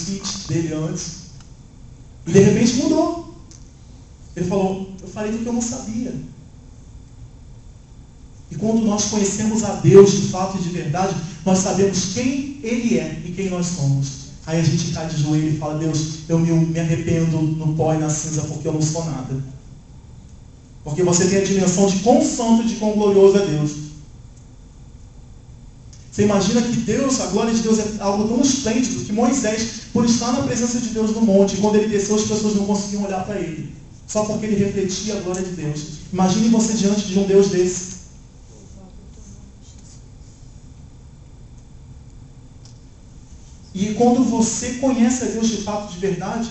speech dele antes. E de repente mudou. Ele falou, eu falei do que eu não sabia. E quando nós conhecemos a Deus de fato e de verdade, nós sabemos quem Ele é e quem nós somos. Aí a gente cai de joelho e fala, Deus, eu me arrependo no pó e na cinza porque eu não sou nada. Porque você tem a dimensão de quão santo e de quão glorioso é Deus. Você imagina que Deus, a glória de Deus é algo tão esplêndido que Moisés, por estar na presença de Deus no monte, quando ele desceu, as pessoas não conseguiam olhar para ele. Só porque ele refletia a glória de Deus. Imagine você diante de um Deus desse. E quando você conhece a Deus de fato, de verdade,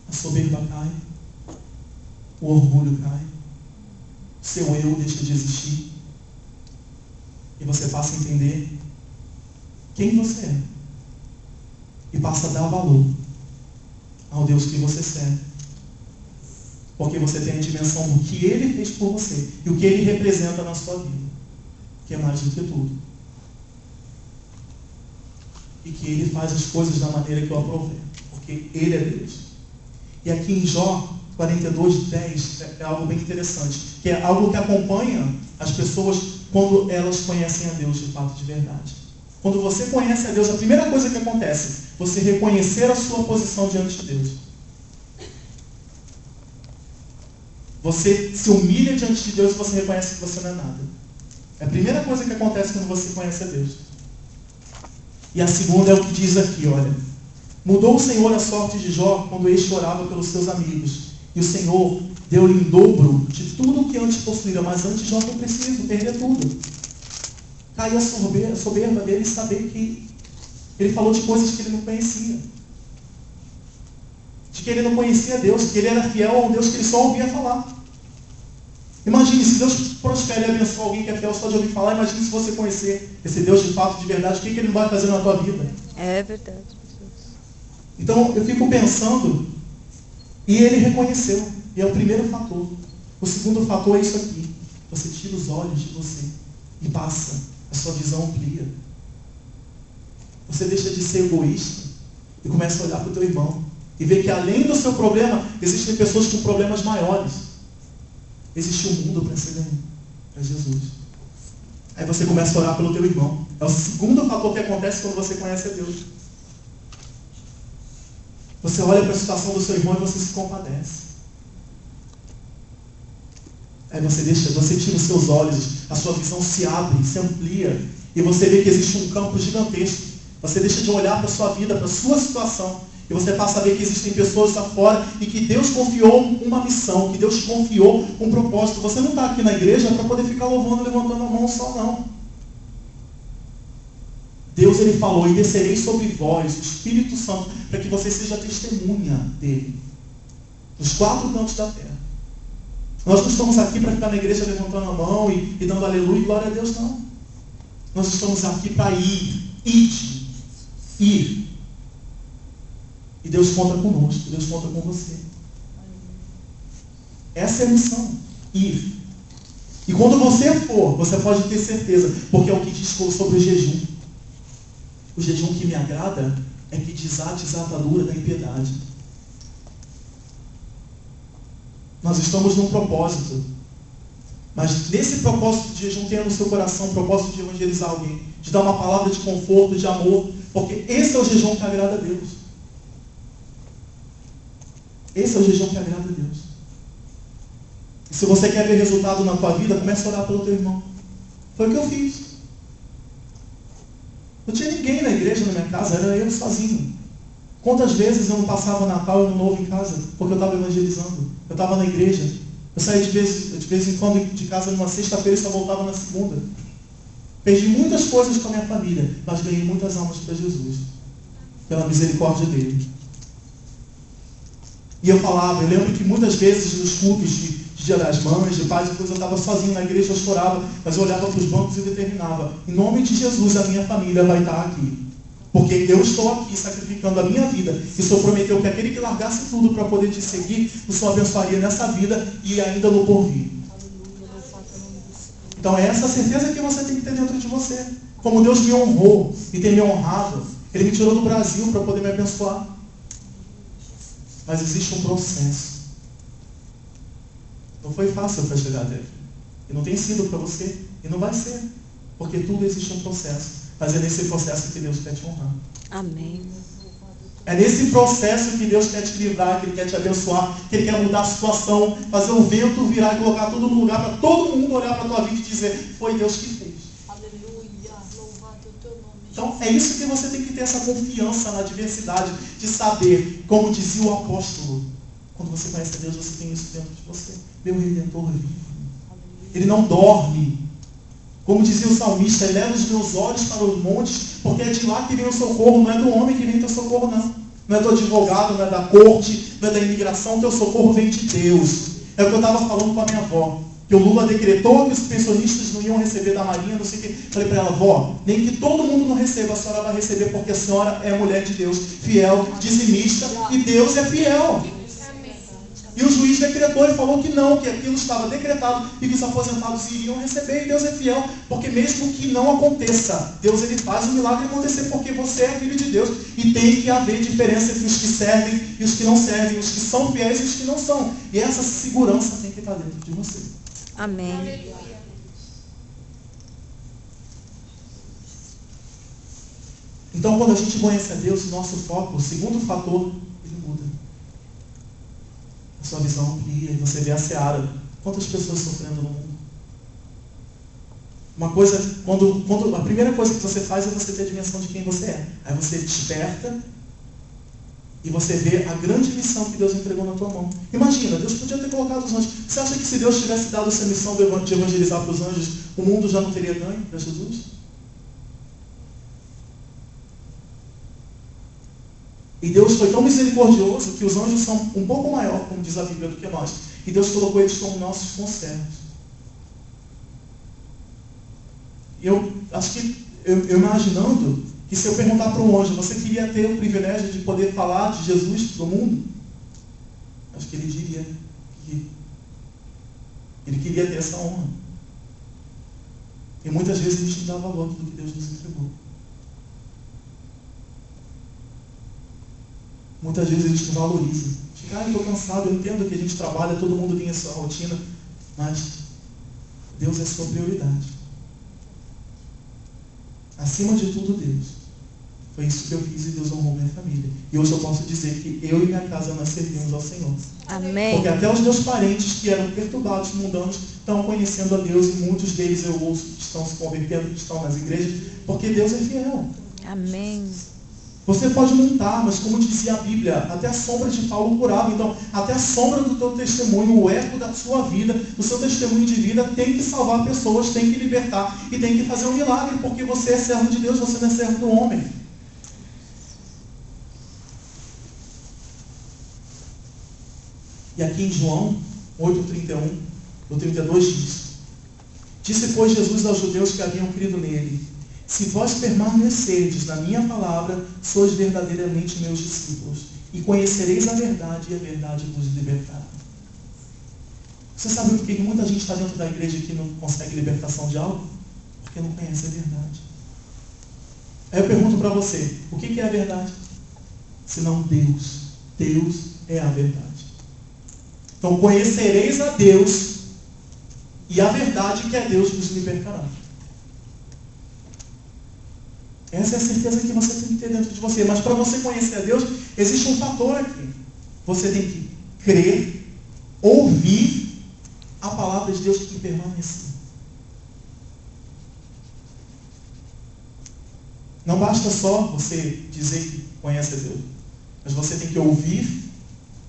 a soberba cai, o orgulho cai, seu eu deixa de existir, e você passa a entender quem você é, e passa a dar valor ao Deus que você serve, porque você tem a dimensão do que Ele fez por você, e o que Ele representa na sua vida, que é mais do que tudo. E que Ele faz as coisas da maneira que eu aprover, porque Ele é Deus. E aqui em Jó 42:10 é algo bem interessante, que é algo que acompanha as pessoas quando elas conhecem a Deus de fato, de verdade. Quando você conhece a Deus, a primeira coisa que acontece, você reconhecer a sua posição diante de Deus. Você se humilha diante de Deus e você reconhece que você não é nada. É a primeira coisa que acontece quando você conhece a Deus. E a segunda é o que diz aqui, olha. Mudou o Senhor a sorte de Jó quando este orava pelos seus amigos. E o Senhor deu-lhe em dobro de tudo o que antes possuía. Mas antes Jó não precisa perder tudo. Caiu a soberba dele saber que ele falou de coisas que ele não conhecia. De que ele não conhecia Deus, que ele era fiel ao Deus que ele só ouvia falar. Imagine, se Deus prospera e abençoa alguém que é fiel só de ouvir falar, imagine se você conhecer esse Deus de fato, de verdade, o que Ele não vai fazer na tua vida. É verdade. Então, eu fico pensando, e ele reconheceu, e é o primeiro fator. O segundo fator é isso aqui. Você tira os olhos de você e passa, a sua visão amplia. Você deixa de ser egoísta e começa a olhar para o teu irmão e ver que além do seu problema, existem pessoas com problemas maiores. Existe um mundo para ser ganho, para Jesus. Aí você começa a orar pelo teu irmão. É o segundo fator que acontece quando você conhece a Deus. Você olha para a situação do seu irmão e você se compadece. Aí você tira os seus olhos, a sua visão se abre, se amplia, e você vê que existe um campo gigantesco. Você deixa de olhar para a sua vida, para a sua situação, e você passa a ver que existem pessoas lá fora e que Deus confiou uma missão, que Deus te confiou um propósito. Você não está aqui na igreja para poder ficar louvando, levantando a mão só, não. Deus, Ele falou, e descerei sobre vós o Espírito Santo, para que você seja testemunha dEle, nos 4 cantos da terra. Nós não estamos aqui para ficar na igreja levantando a mão e dando aleluia e glória a Deus, não. Nós estamos aqui para ir. E Deus conta conosco, Deus conta com você. Essa é a missão, ir. E quando você for, você pode ter certeza, porque é o que diz sobre o jejum. O jejum que me agrada é que desate a atadura da impiedade. Nós estamos num propósito. Mas nesse propósito de jejum, tenha no seu coração o propósito de evangelizar alguém, de dar uma palavra de conforto, de amor, porque esse é o jejum que agrada a Deus. Esse é o jejum que agrada a Deus. E se você quer ver resultado na tua vida, comece a orar pelo teu irmão. Foi o que eu fiz. Não tinha ninguém na igreja, na minha casa, era eu sozinho. Quantas vezes eu não passava Natal e Ano Novo em casa, porque eu estava evangelizando. Eu estava na igreja. Eu saía de vez em quando de casa numa sexta-feira e só voltava na segunda. Perdi muitas coisas com a minha família, mas ganhei muitas almas para Jesus, pela misericórdia dele. E eu lembro que muitas vezes nos cultos de Dia das Mães, de Pais e coisa, eu estava sozinho na igreja, eu chorava, mas eu olhava para os bancos e determinava, em nome de Jesus a minha família vai estar aqui. Porque eu estou aqui sacrificando a minha vida. E o Senhor prometeu que aquele que largasse tudo para poder te seguir, o Senhor abençoaria nessa vida e ainda no porvir. Então é essa certeza que você tem que ter dentro de você. Como Deus me honrou e tem me honrado. Ele me tirou do Brasil para poder me abençoar. Mas existe um processo. Não foi fácil para chegar até aqui. E não tem sido para você. E não vai ser. Porque tudo existe um processo. Mas é nesse processo que Deus quer te honrar. Amém. É nesse processo que Deus quer te livrar, que Ele quer te abençoar, que Ele quer mudar a situação, fazer o vento virar e colocar tudo no lugar para todo mundo olhar para a tua vida e dizer, foi Deus que fez. Aleluia, louvado o teu nome. Então é isso que você tem que ter, essa confiança na diversidade, de saber, como dizia o apóstolo, quando você conhece a Deus, você tem isso dentro de você. Meu Redentor vivo. Ele não dorme. Como dizia o salmista, eleva os meus olhos para os montes, porque é de lá que vem o socorro, não é do homem que vem o teu socorro, não. Não é do advogado, não é da corte, não é da imigração, o teu socorro vem de Deus. É o que eu estava falando com a minha avó, que o Lula decretou que os pensionistas não iam receber da Marinha, não sei o que. Falei para ela, avó, nem que todo mundo não receba, a senhora vai receber, porque a senhora é mulher de Deus, fiel, dizimista, e Deus é fiel. E o juiz decretou e falou que não, que aquilo estava decretado e que os aposentados iriam receber, e Deus é fiel, porque mesmo que não aconteça, Deus ele faz o milagre acontecer, porque você é filho de Deus, e tem que haver diferença entre os que servem e os que não servem, os que são fiéis e os que não são. E essa segurança tem que estar dentro de você. Amém. Então, quando a gente conhece a Deus, o nosso foco, o segundo fator, ele muda. A sua visão amplia e você vê a seara. Quantas pessoas sofrendo no mundo? Uma coisa, quando a primeira coisa que você faz é você ter a dimensão de quem você é. Aí você desperta e você vê a grande missão que Deus entregou na tua mão. Imagina, Deus podia ter colocado os anjos. Você acha que se Deus tivesse dado essa missão de evangelizar para os anjos, o mundo já não teria ganho para Jesus? E Deus foi tão misericordioso que os anjos são um pouco maior, como diz a Bíblia, do que nós. E Deus colocou eles como nossos conservos. Eu acho que, eu imaginando, que se eu perguntar para um anjo, você queria ter o privilégio de poder falar de Jesus para o mundo? Acho que ele diria que ele queria ter essa honra. E muitas vezes a gente não dá valor àquilo que Deus nos entregou. Muitas vezes a gente não valoriza. Fica, estou cansado, eu entendo que a gente trabalha, todo mundo tem a sua rotina, mas Deus é a sua prioridade. Acima de tudo, Deus. Foi isso que eu fiz e Deus honrou minha família. E hoje eu posso dizer que eu e minha casa nós servimos ao Senhor. Amém. Porque até os meus parentes que eram perturbados, mundanos, estão conhecendo a Deus, e muitos deles eu ouço que estão se convertendo, que estão nas igrejas, porque Deus é fiel. Amém. Você pode montar, mas como dizia a Bíblia, até a sombra de Paulo curava. Então, até a sombra do teu testemunho, o eco da sua vida, do seu testemunho de vida, tem que salvar pessoas, tem que libertar e tem que fazer um milagre, porque você é servo de Deus, você não é servo do homem. E aqui em João 8:31, no 32 diz: disse, pois, Jesus aos judeus que haviam crido nele: se vós permanecerdes na minha palavra, sois verdadeiramente meus discípulos, e conhecereis a verdade, e a verdade vos libertará. Você sabe por que muita gente está dentro da igreja que não consegue libertação de algo? Porque não conhece a verdade. Aí eu pergunto para você, o que é a verdade? Senão Deus. Deus é a verdade. Então conhecereis a Deus, e a verdade que é Deus vos libertará. Essa é a certeza que você tem que ter dentro de você. Mas para você conhecer a Deus, existe um fator aqui. Você tem que crer, ouvir a palavra de Deus e permanecer. Não basta só você dizer que conhece a Deus, mas você tem que ouvir,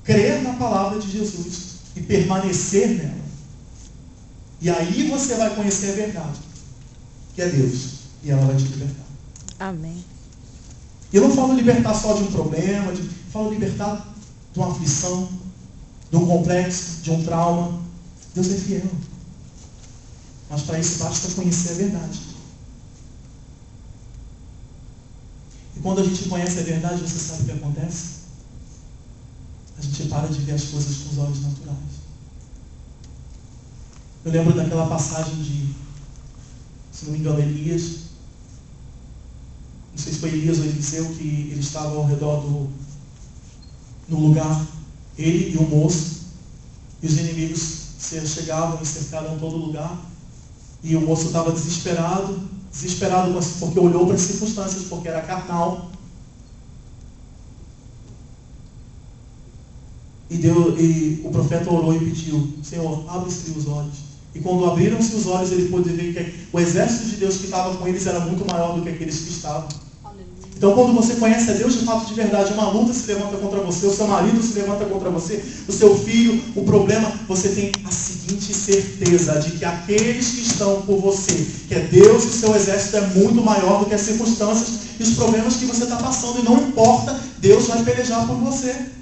crer na palavra de Jesus e permanecer nela. E aí você vai conhecer a verdade, que é Deus, e ela vai te libertar. Amém. Eu não falo libertar só de um problema, falo libertar de uma aflição, de um complexo, de um trauma. Deus é fiel. Mas para isso basta conhecer a verdade. E quando a gente conhece a verdade, você sabe o que acontece? A gente para de ver as coisas com os olhos naturais. Eu lembro daquela passagem de, se não me engano, Elias, não sei se foi Elias ou Eliseu, que ele estava ao redor no lugar, ele e o moço, e os inimigos chegavam e cercaram todo lugar, e o moço estava desesperado porque olhou para as circunstâncias, porque era carnal, e o profeta orou e pediu: Senhor, abre-se os olhos. E quando abriram-se os olhos, ele pôde ver que o exército de Deus que estava com eles era muito maior do que aqueles que estavam. Então, quando você conhece a Deus de fato, de verdade, uma luta se levanta contra você, o seu marido se levanta contra você, o seu filho, o problema, você tem a seguinte certeza de que aqueles que estão por você, que é Deus e o seu exército, é muito maior do que as circunstâncias e os problemas que você está passando. E não importa, Deus vai pelejar por você.